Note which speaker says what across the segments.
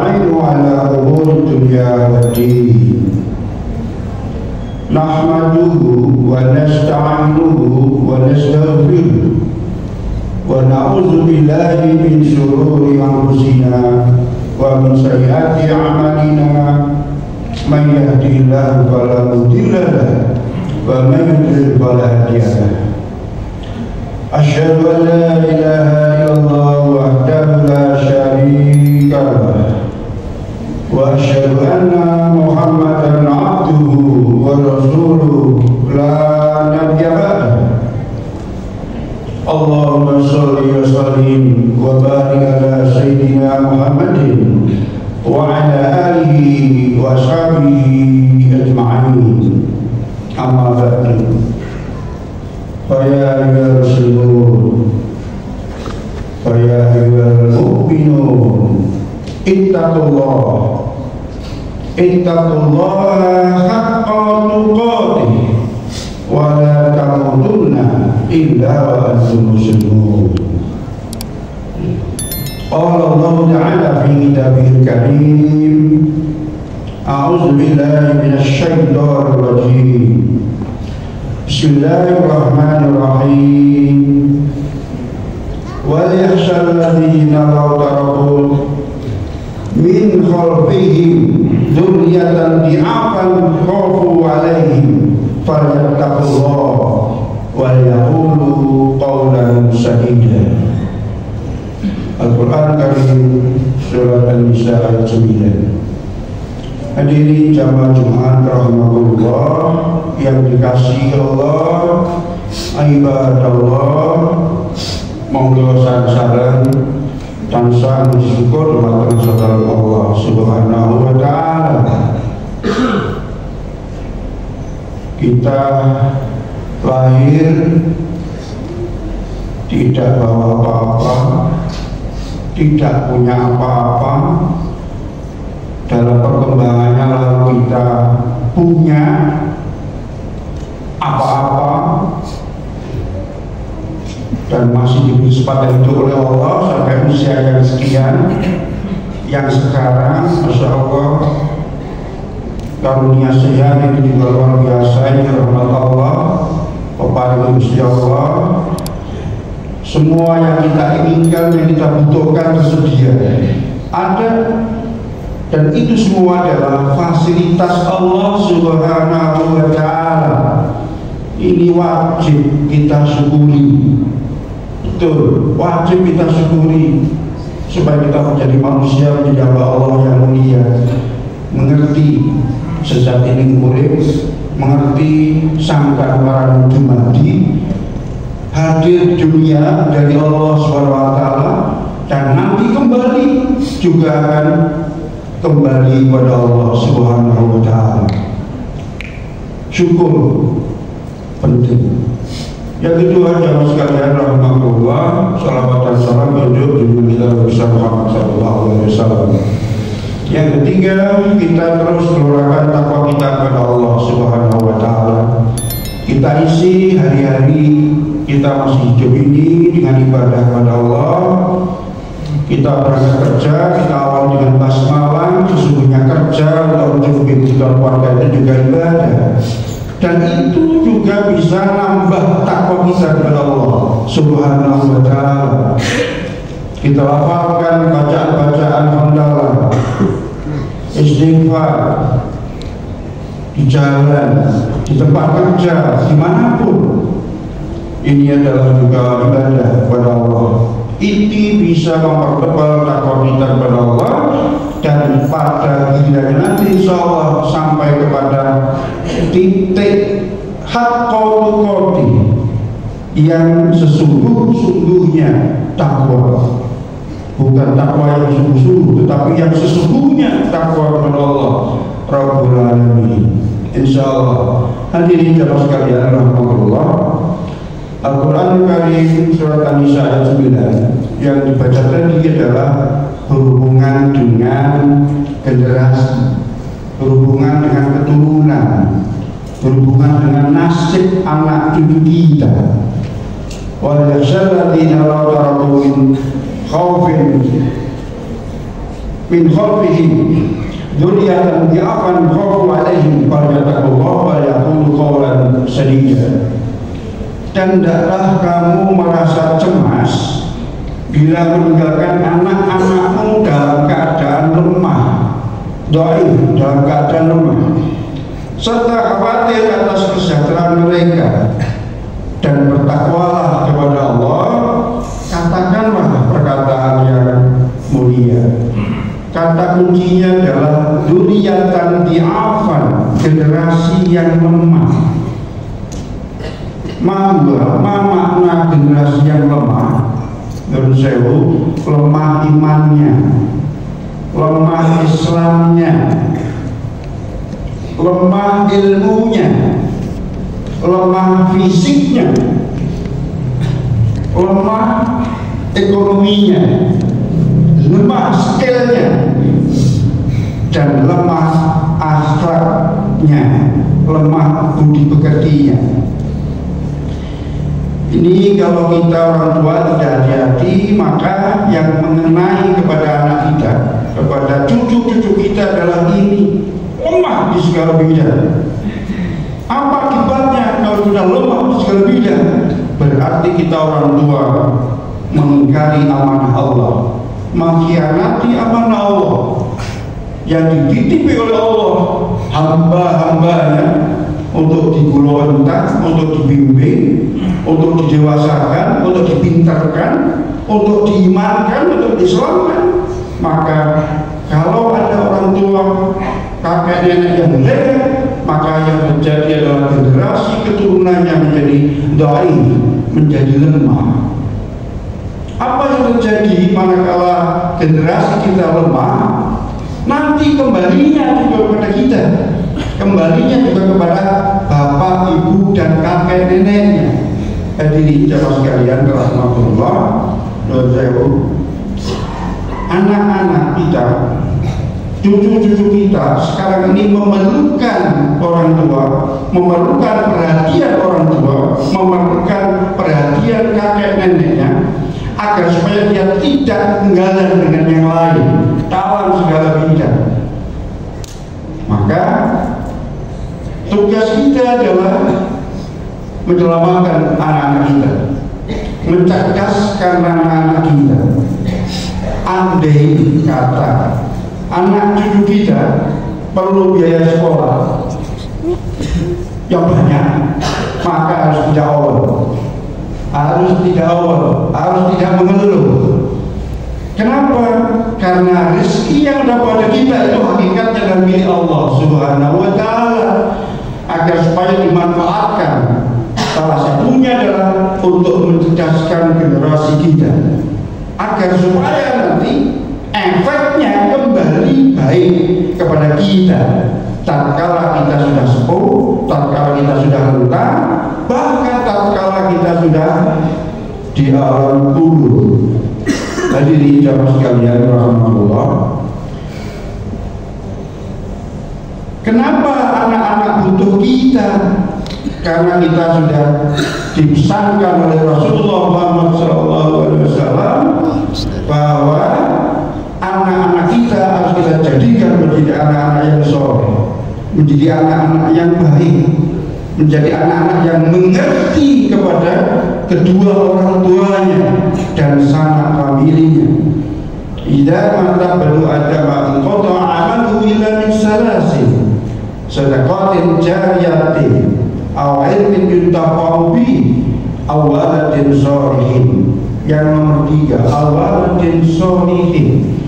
Speaker 1: nasta'inu ala umuri dunya waddin. Nahmaduhu wa nasta'inuhu wa nastaghfiruh wa na'udzu billahi min shururi anfusina wa min sayyiati a'malina. Man yahdihillahu fala mudilla lahu wa man yudlil fala hadiya lahu. Asyhadu an la ilaha illallah wahdahu la syarika lahu wa asyhadu anna Muhammadan abduhu wa rasuluhu la nabiyya ba'dahu. Allahumma sholli wa sallim wa barik ala sayyidina Muhammadin wa ala alihi wa ashabihi ajma'in. Amma ba'du. Fa ya ayyuhal muslimun, fa ya ayyuhal mu'minun, ittaqullaha haqqa tuqatih wa la tamutunna illa wa antum muslimun. Qala Allah Ta'ala fi kitabihil karim, a'udzu billahi minasy syaithanir rajim. Bismillahirrahmanirrahim. Wa yakhshal ladzina law taraku min khalfihim dzurriyyatan di'afan khafu 'alaihim falyattaqullaha wa yaqulu qawlan sadida. Al-Quran Karim Surat An-Nisa ayat 9. Hadirin jamaah Jumat rahimahullah yang dikasihi Allah, ibadallah, monggo salam tansah bersyukur dumateng saudara Allah Subhanahu wa taala. Kita lahir tidak bawa apa-apa, tidak punya apa-apa. Dalam perkembangannya lalu kita punya apa-apa dan masih diberi kesempatan itu oleh Allah sampai usia yang sekian, yang sekarang Masya Allah karunia sehat itu juga luar biasa. Ini rahmat Allah kepada Gusti Allah. Semua yang kita inginkan, yang kita butuhkan tersedia, ada, dan itu semua adalah fasilitas Allah Subhanahu wa ta'ala. Ini wajib kita syukuri. Betul, wajib kita syukuri supaya kita menjadi manusia, menjadi hamba Allah yang mulia, mengerti sejak ini urip, mengerti sangka marang dumadi, hadir dunia dari Allah Subhanahu wa ta'ala, dan nanti kembali juga akan kembali kepada Allah Subhanahu wa ta'ala. Syukur penting. Yang kedua, jamaah sekalian rahmatullah, salawat dan salam untuk junjungan kita besar Muhammad sallallahu alaihi wasallam. Yang ketiga, kita terus gelorakan takwa kita kepada Allah Subhanahu wa ta'ala. Kita isi hari-hari kita masih hidup ini dengan ibadah kepada Allah. Kita berangkat kerja, kita awal dengan basmalah, sesungguhnya kerja untuk mencukupi kebutuhan keluarga itu juga ibadah, dan itu juga bisa nambah takwa kita kepada Allah Subhanahu wa ta'ala. Kita lafalkan bacaan-bacaan hamdalah, istighfar di jalan, di tempat kerja, dimanapun. Ini adalah juga ibadah kepada Allah. Ini bisa mempertebal takwa kita kepada Allah, dan pada giliran nanti insya Allah sampai kepada titik haqqul tuqati yang sesungguh-sungguhnya takwa, bukan takwa yang sungguh-sungguh, tetapi yang sesungguhnya takwa kepada Allah Rabbul Alamin. Insya Allah. Hadirin jamaah sekalian rahmatullah, Al-Quran Karim Surat An-Nisa ayat 9 yang dibaca tadi adalah berhubungan dengan generasi, berhubungan dengan keturunan, berhubungan dengan nasib anak cucu kita. Wal yakhshal ladzina law taraku min khaufin min khalfihim dzurriyyatan dha'afan khafu 'alaihim falyattaqullaha wa yaqulu qawlan sadida. Dan tidaklah kamu merasa cemas bila meninggalkan anak-anakmu dalam keadaan lemah, dhaif, dalam keadaan lemah, serta khawatir atas kesejahteraan mereka. Dan bertakwalah kepada Allah, katakanlah perkataan yang mulia. Kata kuncinya adalah dzurriyyatan dha'afan, generasi yang lemah. Makna generasi yang lemah, menurut saya, lemah imannya, lemah Islamnya, lemah ilmunya, lemah fisiknya, lemah ekonominya, lemah skillnya, dan lemah akhlaknya, lemah budi pekertinya. Ini kalau kita orang tua tidak hati-hati, maka yang mengenai kepada anak kita, kepada cucu-cucu kita adalah ini, lemah di segala bidang. Apa akibatnya kalau sudah lemah di segala bidang? Berarti kita orang tua mengingkari amanah Allah, mengkhianati amanah Allah yang dititipi oleh Allah hamba-hambanya untuk digulungkan, untuk dibimbing, untuk didewasakan, untuk dipintarkan, untuk diimankan, untuk diselamatkan. Maka kalau ada orang tua, kakek nenek yang lemah, maka yang terjadi adalah generasi keturunannya menjadi dhaif, menjadi lemah. Apa yang terjadi manakala generasi kita lemah? Nanti kembalinya juga kepada kita, kembalinya juga kepada bapak, ibu, dan kakek neneknya. Hadirin jamaah sekalian rahmatullah, anak-anak kita, cucu-cucu kita sekarang ini memerlukan orang tua, memerlukan perhatian orang tua, memerlukan perhatian kakek neneknya, agar supaya dia tidak ketinggalan dengan yang lain dalam segala bidang. Maka tugas kita adalah menyelamatkan anak-anak kita, mencerdaskan anak-anak kita. Andai kata anak cucu kita perlu biaya sekolah yang banyak, maka harus tidak awal, harus tidak mengeluh. Kenapa? Karena rezeki yang ada pada kita itu hakikatnya adalah milik Allah Subhanahu wa Ta'ala, agar supaya dimanfaatkan. Salah satunya adalah untuk mencerdaskan generasi kita, agar supaya nanti efeknya kembali baik kepada kita tatkala kita sudah sepuh, tatkala kita sudah renta, bahkan tatkala kita sudah di alam kubur. Hadirin jamaah sekalian rahmatullah, kenapa anak-anak butuh kita? Karena kita sudah dipesankan oleh Rasulullah Muhammad SAW bahwa anak-anak kita harus kita jadikan menjadi anak-anak yang soleh, menjadi anak-anak yang baik, menjadi anak-anak yang mengerti kepada kedua orang tuanya dan sanak familinya. Idza mata balu adama qata amalu illa min salasin sadaqatin jariyatin aw ilmin yuntafa'u bi aw waladin sholihin. Yang nomor 3, awaladin sholihin,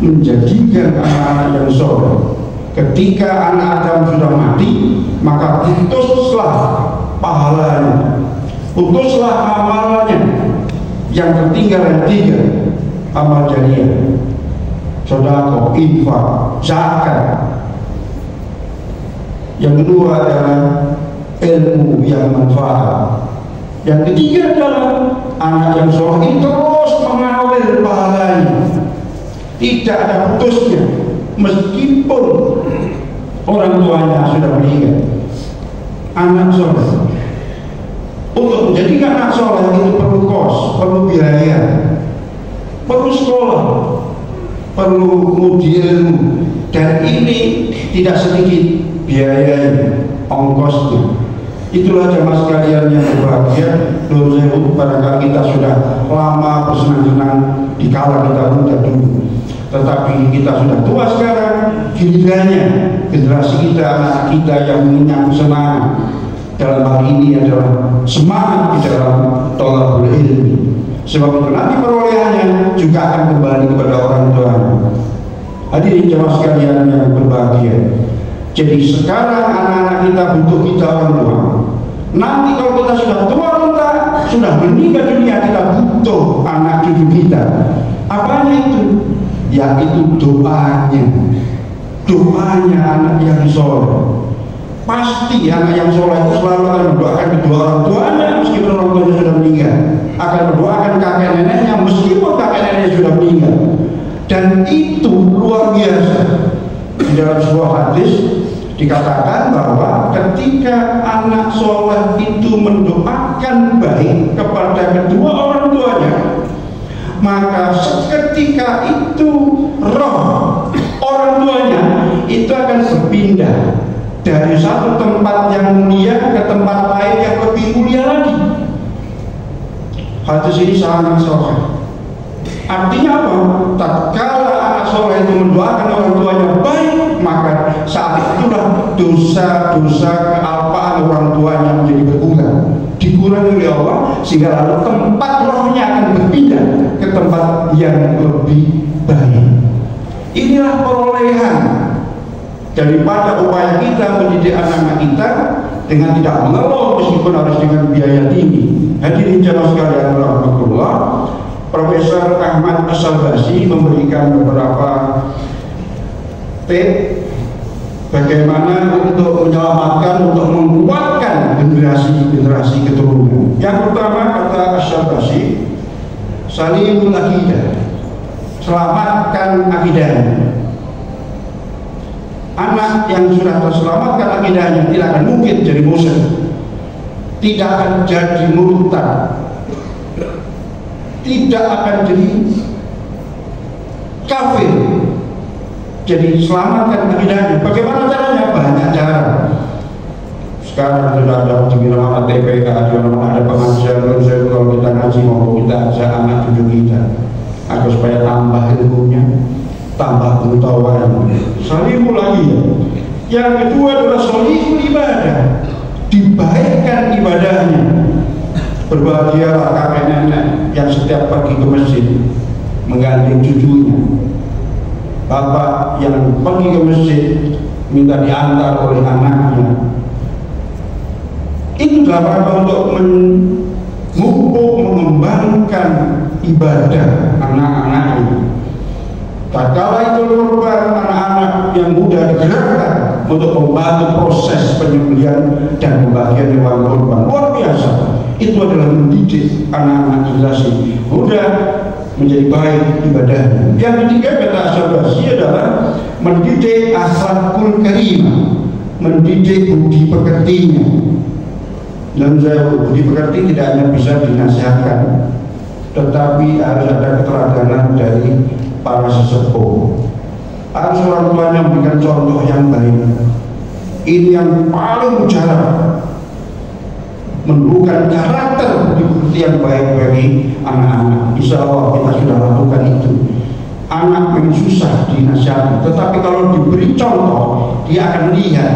Speaker 1: menjadikan anak-anak yang soleh. Ketika anak Adam sudah mati, maka putuslah pahalanya, putuslah amalnya. Yang tertinggal yang 3, amal jariah, sedekah, infak, zakat. Yang kedua adalah ilmu yang manfaat. Yang ketiga adalah anak yang soleh terus mengalir pahalanya, tidak ada putusnya, meskipun orang tuanya sudah meninggal. Anak soleh, untuk menjadikan anak soleh itu perlu kos, perlu biaya, perlu sekolah, perlu ngudi ilmu, dan ini tidak sedikit biayanya, ongkosnya. Itulah jemaah sekalian yang berbahagia. Nur sewu, barangkali kita sudah lama bersenang-senang di kala kita muda dulu, tetapi kita sudah tua sekarang, gilirannya generasi kita, anak kita yang mengenyang semangat dalam hal ini adalah semangat di dalam thalabul ilmi. Sebab itu nanti perolehannya juga akan kembali kepada orang tuanya. Hadirin jemaah sekalian yang berbahagia. Jadi sekarang anak-anak kita butuh kita orang tua. Nanti kalau kita sudah tua kita sudah meninggal dunia, kita butuh anak cucu kita. Apanya itu? Yaitu doanya. Doanya anak yang soleh. Pasti anak yang soleh itu selalu akan mendoakan kedua orang tuanya meskipun orang tuanya sudah meninggal, akan mendoakan kakek neneknya meskipun kakek neneknya sudah meninggal. Dan itu luar biasa. Di dalam sebuah hadis dikatakan bahwa ketika anak soleh itu mendoakan baik kepada kedua orang tuanya, maka seketika itu roh orang tuanya itu akan berpindah dari satu tempat yang mulia ke tempat lain yang lebih mulia lagi. Hadis ini sangat soleh. Artinya apa? Tatkala anak soleh itu mendoakan orang tuanya baik, maka saat itulah dosa-dosa kealpaan orang tuanya menjadi berkurang, dikurangi oleh Allah, sehingga lalu tempat rohnya akan berpindah ke tempat yang lebih baik. Inilah perolehan daripada upaya kita mendidik anak-anak kita dengan tidak mengeluh meskipun harus dengan biaya tinggi. Hadirin jemaah sekalian rahmatullah, Profesor Ahmad As-Salbasi memberikan beberapa tips bagaimana untuk menyelamatkan, untuk menguatkan generasi-generasi keturunan. Yang pertama, kata As-Salbasi, salimul akidah, selamatkan akidahnya. Anak yang sudah terselamatkan akidahnya tidak akan mungkin jadi musyrik, tidak akan jadi murtad, tidak akan jadi kafir. Jadi selamatkan akidahnya. Bagaimana caranya? Banyak cara. Sekarang sudah ada pembinaan TPK, ada pengajian, kalau kita ngaji mau kita ajak anak cucu kita agar supaya tambah ilmunya, tambah pengetahuan. Salihul lagi. Yang kedua adalah salihul ibadah, dibaikkan ibadahnya. Berbahagialah kakek nenek yang setiap pergi ke masjid menggandeng cucunya, bapak yang pergi ke masjid minta diantar oleh anaknya. Itu dalam rangka untuk memupuk, mengembangkan ibadah anak-anaknya. Tatkala itu korban anak-anak yang muda digerakkan untuk membantu proses penyembelihan dan pembagian hewan kurban, luar biasa. Itu adalah mendidik anak-anak generasi muda menjadi baik ibadahnya. Yang ketiga, kata As-Salbasi, adalah mendidik akhlakul karimah, mendidik budi pekertinya. Dan budi pekerti tidak hanya bisa dinasihatkan, tetapi harus ada keteladanan dari para sesepuh. Harus orang tuanya memberikan contoh yang baik. Ini yang paling jarang, menumbuhkan karakter budi yang baik bagi anak-anak. Insya Allah kita sudah lakukan itu. Anak yang susah dinasihati, tetapi kalau diberi contoh, dia akan lihat,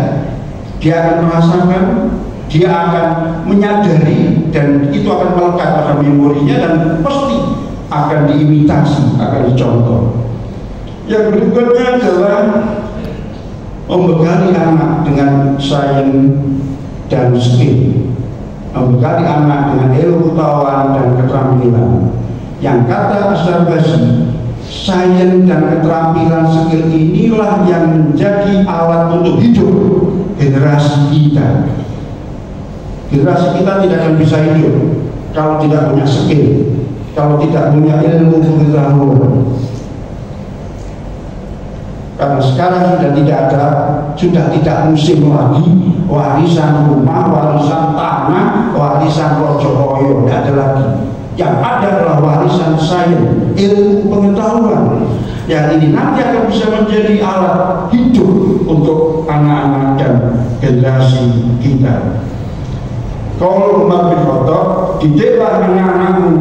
Speaker 1: dia akan merasakan, dia akan menyadari, dan itu akan melekat pada memorinya dan pasti akan diimitasi, akan dicontoh. Yang berikutnya adalah membekali anak dengan sains dan skill, membekali anak dengan ilmu pengetahuan dan keterampilan. Yang kata As-Salbasi, sains dan keterampilan skill inilah yang menjadi alat untuk hidup generasi kita. Generasi kita tidak akan bisa hidup kalau tidak punya skill, kalau tidak punya ilmu pengetahuan. Karena sekarang sudah tidak musim lagi warisan rumah, warisan tanah, warisan rojokoyo, tidak ada lagi. Yang ada adalah warisan sains, ilmu pengetahuan. yang ini nanti akan bisa menjadi alat hidup untuk anak-anak dan generasi kita. Kalau Umar bin Khattab, didiklah anak-anakmu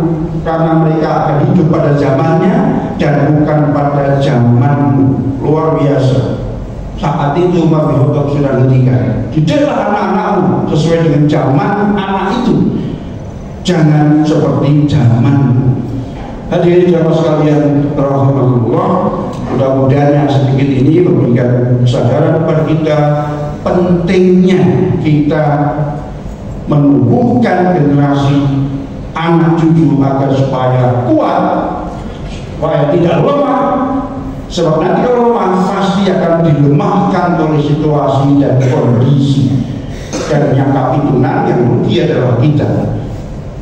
Speaker 1: karena mereka akan hidup pada zamannya dan bukan pada zamanmu. Luar biasa. Saat itu Umar bin Khattab sudah ngendikan, didiklah anak-anakmu sesuai dengan zaman anak itu, jangan seperti zamanmu. Hadirin jamaah sekalian rahimahullah, mudah-mudahan yang sedikit ini memberikan kesadaran kepada kita pentingnya kita menumbuhkan generasi anak cucu agar supaya kuat, supaya tidak lemah. Sebab nanti kalau lemah pasti akan dilemahkan oleh situasi dan kondisi, dan yang kapitulan yang rugi adalah kita.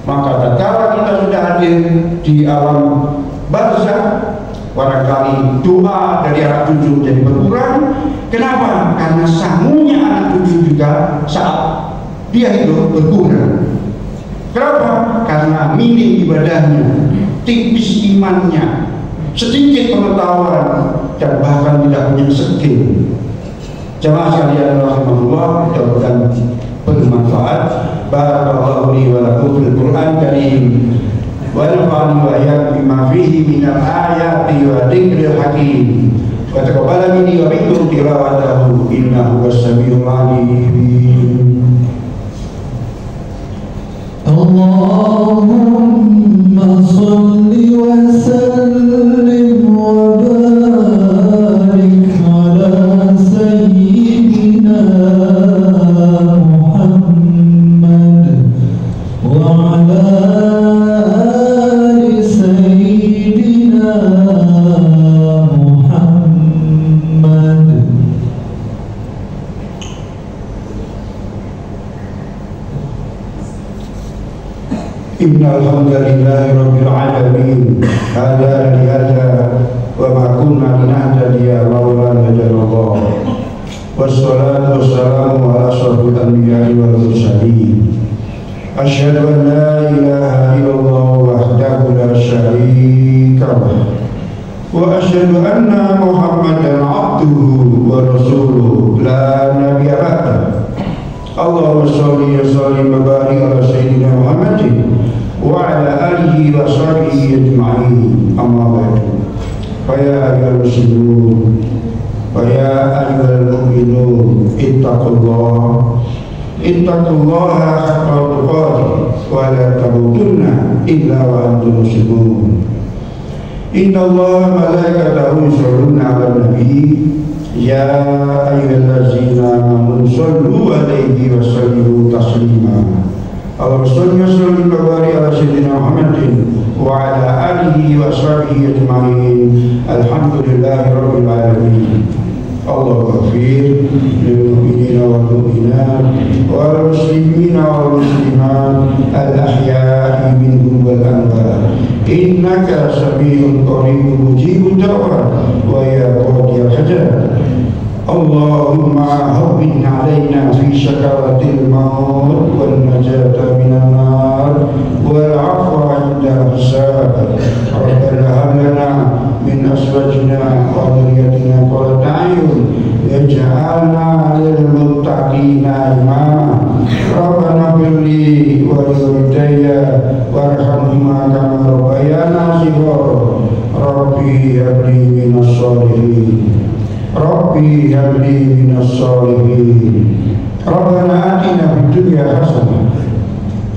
Speaker 1: Maka tatkala kita sudah hadir di alam barzakh, barangkali doa dari anak cucu menjadi berkurang. Kenapa? Karena sangunya anak cucu juga saat dia hidup berkurang. Kenapa? Karena minim ibadahnya, tipis imannya, sedikit pengetahuan, dan bahkan tidak punya skill. Jamaah sekalian rahimahullah, mudah-mudahan bermanfaat. Barakallahu li wa lakum fil Qur'an karim wa nafa'ani wa iyyakum bima fihi minal ayati wa dzikril hakim wa taqabbal minni wa minkum tilawatahu innahu was-sami'ul 'alim. Allahumma shalli wa sallim wa barik ala sayyidina Alhamdulillahi rabbil alamin. Hada li hada wa ma kunna linahtadiya laula an hadana. Wassalatu wassalamu ala asyrafil anbiya'i wal mursalin. Asyhadu an la ilaha illallah wahdahu la syarika lah. Wa asyhadu anna Muhammadan abduhu wa rasuluhu la nabiyya ba'dahu. Allahumma shalli wa sallim wa barik ala sayyidina Muhammadin wa ala alihi wa sahbihi ajma'in. Amma ba'du. Fa ya ayyuhal muslimun wa ya ayyuhal mu'minun ittaqullaha haqqa tuqatih wa la tamutunna illa wa antum muslimun. Innallaha malaikatahu yusholluna 'alan nabi ya ayyuhallazina amanu shallu 'alaihi wa sallimu taslima. Allahumma shalli wa sallim wa barik ala sayyidina Muhammadin wa ala alihi wa sahbihi ajma'in. Alhamdulillahi rabbil alamin. Allahumma ighfir lil mu'minina wal mu'minat wal muslimina wal muslimat al ahya'i minhum wal amwat innaka sami'un qaribun mujibud da'wat wa ya qadiyal hajat. Allahumma hawwin alaina fi sakaratil maut wal najata minan nar wal 'afwa 'inda hisab. Rabbana hab lana min azwajina wa dhurriyyatina qurrata a'yun waj'alna lil muttaqina imama. Rabbana ighfirli wa liwalidayya warhamhuma kama rabbayana shighara. Rabbi habli minas sholihin. Rabbi habli minas sholihin. Rabbana atina fid dunya hasanah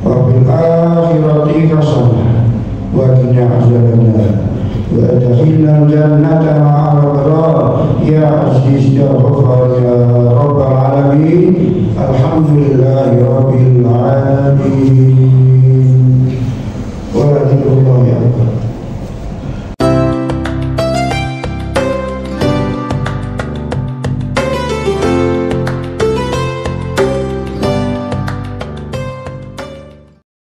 Speaker 1: wa fil akhirati hasanah wa qina adzabannar wa adkhilna al-jannata ma'al abrar ya aziz ya ghafar ya rabbal alamin. Alhamdulillahi rabbil alamin.